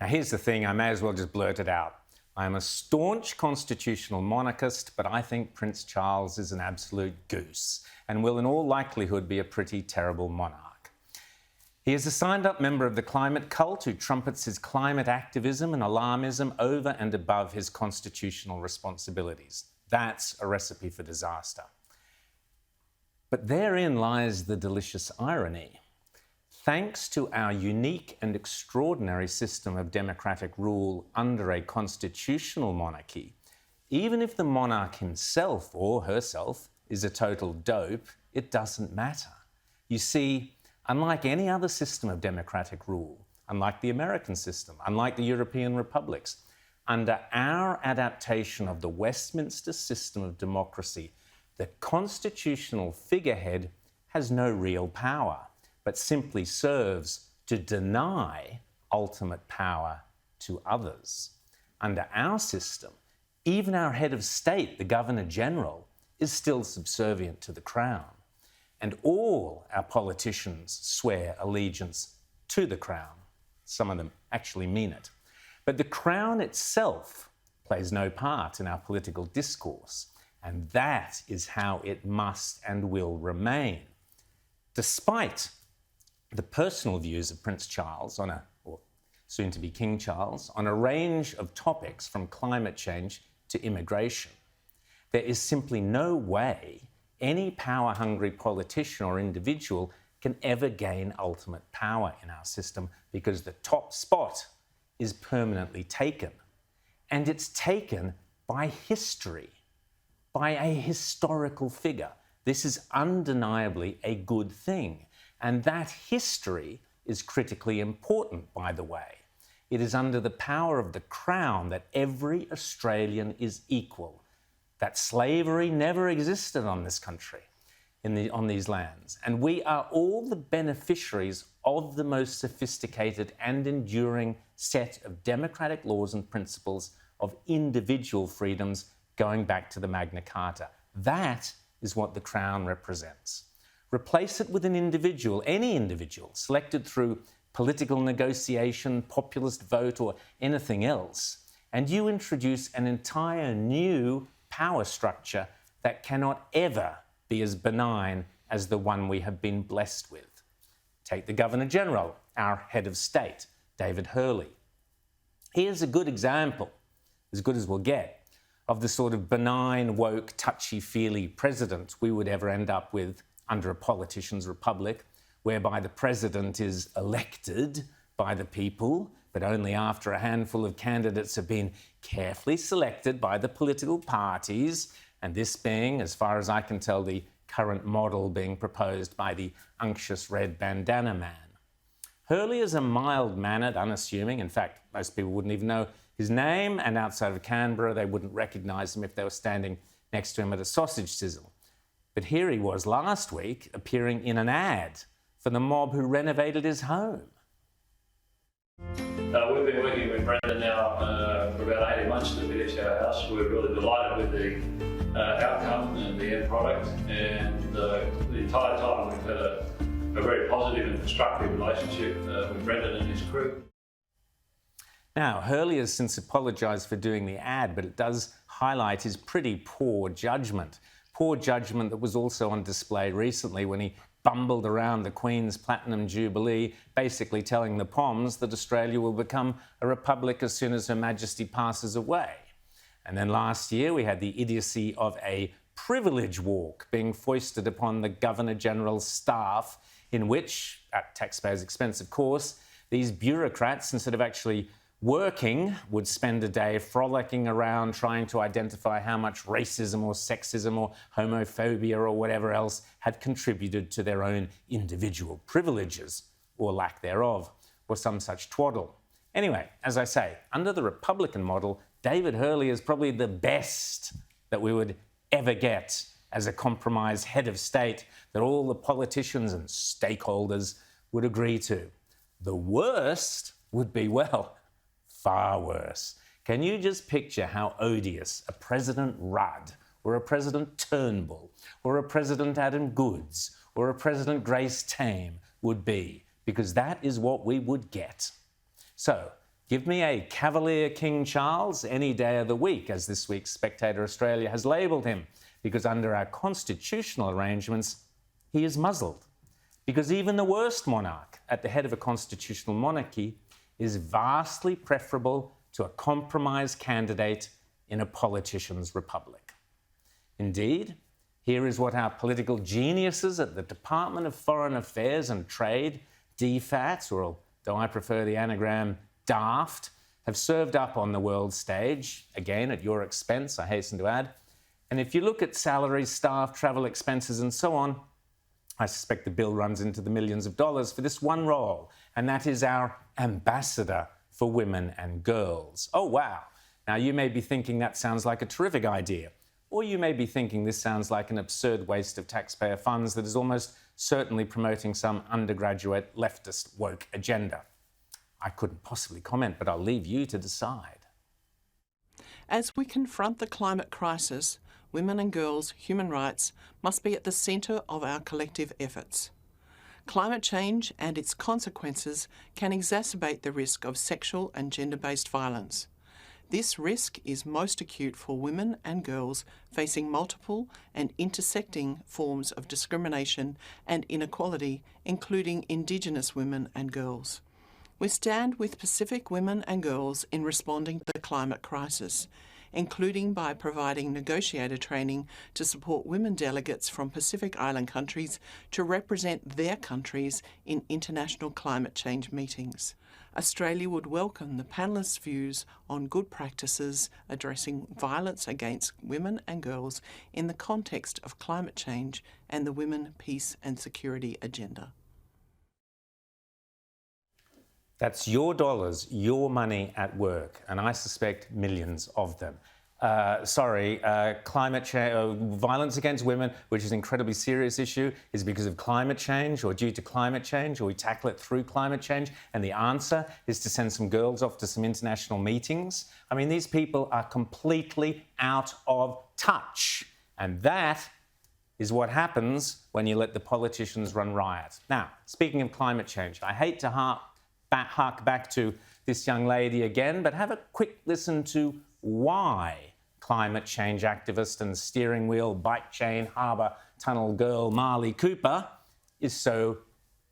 Now, here's the thing, I may as well just blurt it out. I am a staunch constitutional monarchist, but I think Prince Charles is an absolute goose and will in all likelihood be a pretty terrible monarch. He is a signed-up member of the climate cult who trumpets his climate activism and alarmism over and above his constitutional responsibilities. That's a recipe for disaster. But therein lies the delicious irony. Thanks to our unique and extraordinary system of democratic rule under a constitutional monarchy, even if the monarch himself or herself is a total dope, it doesn't matter. You see, unlike any other system of democratic rule, unlike the American system, unlike the European republics, under our adaptation of the Westminster system of democracy, the constitutional figurehead has no real power, but simply serves to deny ultimate power to others. Under our system, even our head of state, the Governor-General, is still subservient to the Crown. And all our politicians swear allegiance to the Crown. Some of them actually mean it. But the Crown itself plays no part in our political discourse, and that is how it must and will remain. Despite the personal views of Prince Charles, or soon-to-be King Charles, on a range of topics from climate change to immigration, there is simply no way any power-hungry politician or individual can ever gain ultimate power in our system because the top spot is permanently taken. And it's taken by history, by a historical figure. This is undeniably a good thing. And that history is critically important, by the way. It is under the power of the Crown that every Australian is equal, that slavery never existed on this country, on these lands. And we are all the beneficiaries of the most sophisticated and enduring set of democratic laws and principles of individual freedoms going back to the Magna Carta. That is what the Crown represents. Replace it with an individual, any individual, selected through political negotiation, populist vote, or anything else, and you introduce an entire new power structure that cannot ever be as benign as the one we have been blessed with. Take the Governor-General, our head of state, David Hurley. Here's a good example, as good as we'll get, of the sort of benign, woke, touchy-feely president we would ever end up with under a politician's republic, whereby the president is elected by the people, but only after a handful of candidates have been carefully selected by the political parties, and this being, as far as I can tell, the current model being proposed by the unctuous red bandana man. Hurley is a mild-mannered, unassuming, in fact, most people wouldn't even know his name, and outside of Canberra, they wouldn't recognise him if they were standing next to him at a sausage sizzle. But here he was last week, appearing in an ad for the mob who renovated his home. We've been working with Brenda now for about 18 months to finish our house. We're really delighted with the outcome and the end product, and the entire time we've had a very positive and constructive relationship with Brendan and his crew. Now, Hurley has since apologised for doing the ad, but it does highlight his pretty poor judgment. Poor judgment that was also on display recently when he bumbled around the Queen's Platinum Jubilee, basically telling the Poms that Australia will become a republic as soon as Her Majesty passes away. And then last year we had the idiocy of a privilege walk being foisted upon the Governor-General's staff, in which, at taxpayers' expense of course, these bureaucrats, instead of actually working, would spend a day frolicking around trying to identify how much racism or sexism or homophobia or whatever else had contributed to their own individual privileges, or lack thereof, or some such twaddle. Anyway, as I say, under the Republican model, David Hurley is probably the best that we would ever get as a compromise head of state that all the politicians and stakeholders would agree to. The worst would be, well, far worse. Can you just picture how odious a President Rudd, or a President Turnbull, or a President Adam Goodes, or a President Grace Tame would be? Because that is what we would get. So, Give me a Cavalier King Charles any day of the week, as this week's Spectator Australia has labelled him, because under our constitutional arrangements, he is muzzled. Because even the worst monarch at the head of a constitutional monarchy is vastly preferable to a compromise candidate in a politician's republic. Indeed, here is what our political geniuses at the Department of Foreign Affairs and Trade, DFAT, or though I prefer the anagram daft, have served up on the world stage, again at your expense, I hasten to add. And if you look at salaries, staff, travel expenses and so on, I suspect the bill runs into the millions of dollars for this one role, and that is our ambassador for women and girls. Oh, wow. Now, you may be thinking that sounds like a terrific idea, or you may be thinking this sounds like an absurd waste of taxpayer funds that is almost certainly promoting some undergraduate leftist woke agenda. I couldn't possibly comment, but I'll leave you to decide. As we confront the climate crisis, women and girls' human rights must be at the centre of our collective efforts. Climate change and its consequences can exacerbate the risk of sexual and gender-based violence. This risk is most acute for women and girls facing multiple and intersecting forms of discrimination and inequality, including Indigenous women and girls. We stand with Pacific women and girls in responding to the climate crisis, including by providing negotiator training to support women delegates from Pacific Island countries to represent their countries in international climate change meetings. Australia would welcome the panellists' views on good practices addressing violence against women and girls in the context of climate change and the Women, Peace and Security agenda. That's your dollars, your money at work, and I suspect millions of them. Climate change, violence against women, which is an incredibly serious issue, is because of climate change or due to climate change, or we tackle it through climate change, and the answer is to send some girls off to some international meetings. I mean, these people are completely out of touch, and that is what happens when you let the politicians run riot. Now, speaking of climate change, I hate to hark back to this young lady again, but have a quick listen to why climate change activist and steering wheel, bike chain, harbour tunnel girl Marley Cooper is so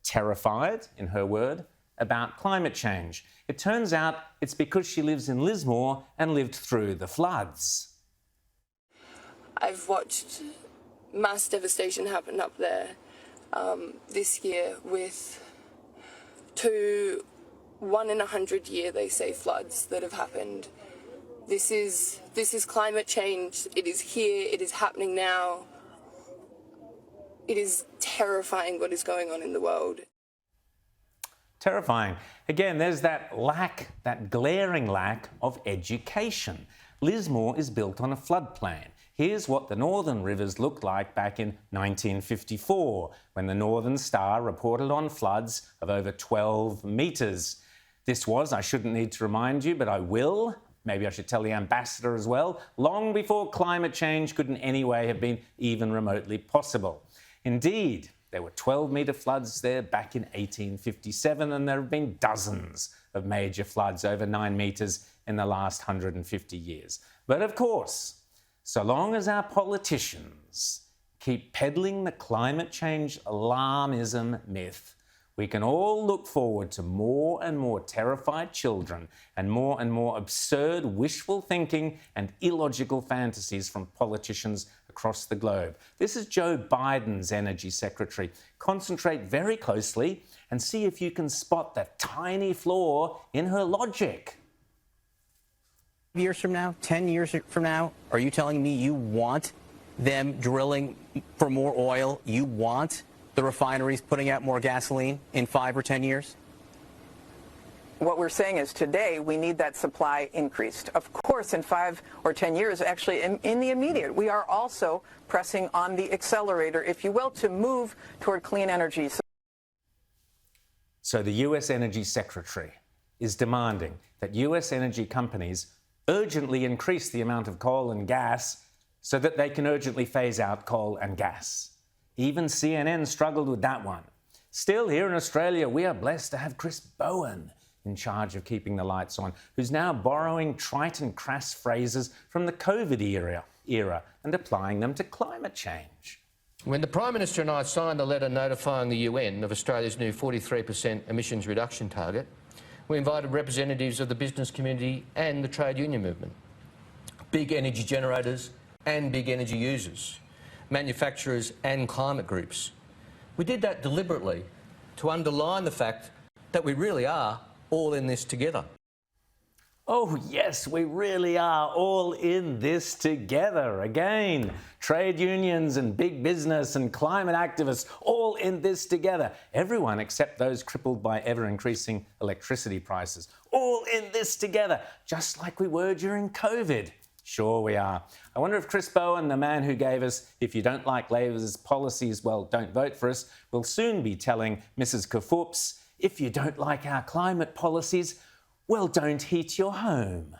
terrified, in her word, about climate change. It turns out it's because she lives in Lismore and lived through the floods. I've watched mass devastation happen up there this year with 1 in 100 year, they say, floods that have happened. This is climate change. It is here. It is happening now. It is terrifying what is going on in the world. Terrifying. Again, there's that glaring lack of education. Lismore is built on a floodplain. Here's what the northern rivers looked like back in 1954, when the Northern Star reported on floods of over 12 metres. This was, I shouldn't need to remind you, but I will, maybe I should tell the ambassador as well, long before climate change could in any way have been even remotely possible. Indeed, there were 12-metre floods there back in 1857, and there have been dozens of major floods over 9 metres in the last 150 years. But of course, so long as our politicians keep peddling the climate change alarmism myth, we can all look forward to more and more terrified children and more absurd wishful thinking and illogical fantasies from politicians across the globe. This is Joe Biden's energy secretary. Concentrate very closely and see if you can spot the tiny flaw in her logic. Years from now, 10 years from now, are you telling me you want them drilling for more oil? You want the refineries putting out more gasoline in 5 or 10 years? What we're saying is today we need that supply increased. Of course, in 5 or 10 years, actually in the immediate, we are also pressing on the accelerator, if you will, to move toward clean energy. So the US Energy Secretary is demanding that US energy companies urgently increase the amount of coal and gas so that they can urgently phase out coal and gas. Even CNN struggled with that one. Still, here in Australia, we are blessed to have Chris Bowen, in charge of keeping the lights on, who's now borrowing trite and crass phrases from the COVID era and applying them to climate change. When the Prime Minister and I signed the letter notifying the UN of Australia's new 43% emissions reduction target, we invited representatives of the business community and the trade union movement, big energy generators and big energy users, manufacturers and climate groups. We did that deliberately to underline the fact that we really are all in this together. Oh yes, we really are all in this together. Again, trade unions and big business and climate activists, all in this together. Everyone except those crippled by ever-increasing electricity prices. All in this together, just like we were during COVID. Sure we are. I wonder if Chris Bowen, the man who gave us, if you don't like Labor's policies, well, don't vote for us, will soon be telling Mrs. Kafoops, if you don't like our climate policies, well, don't heat your home.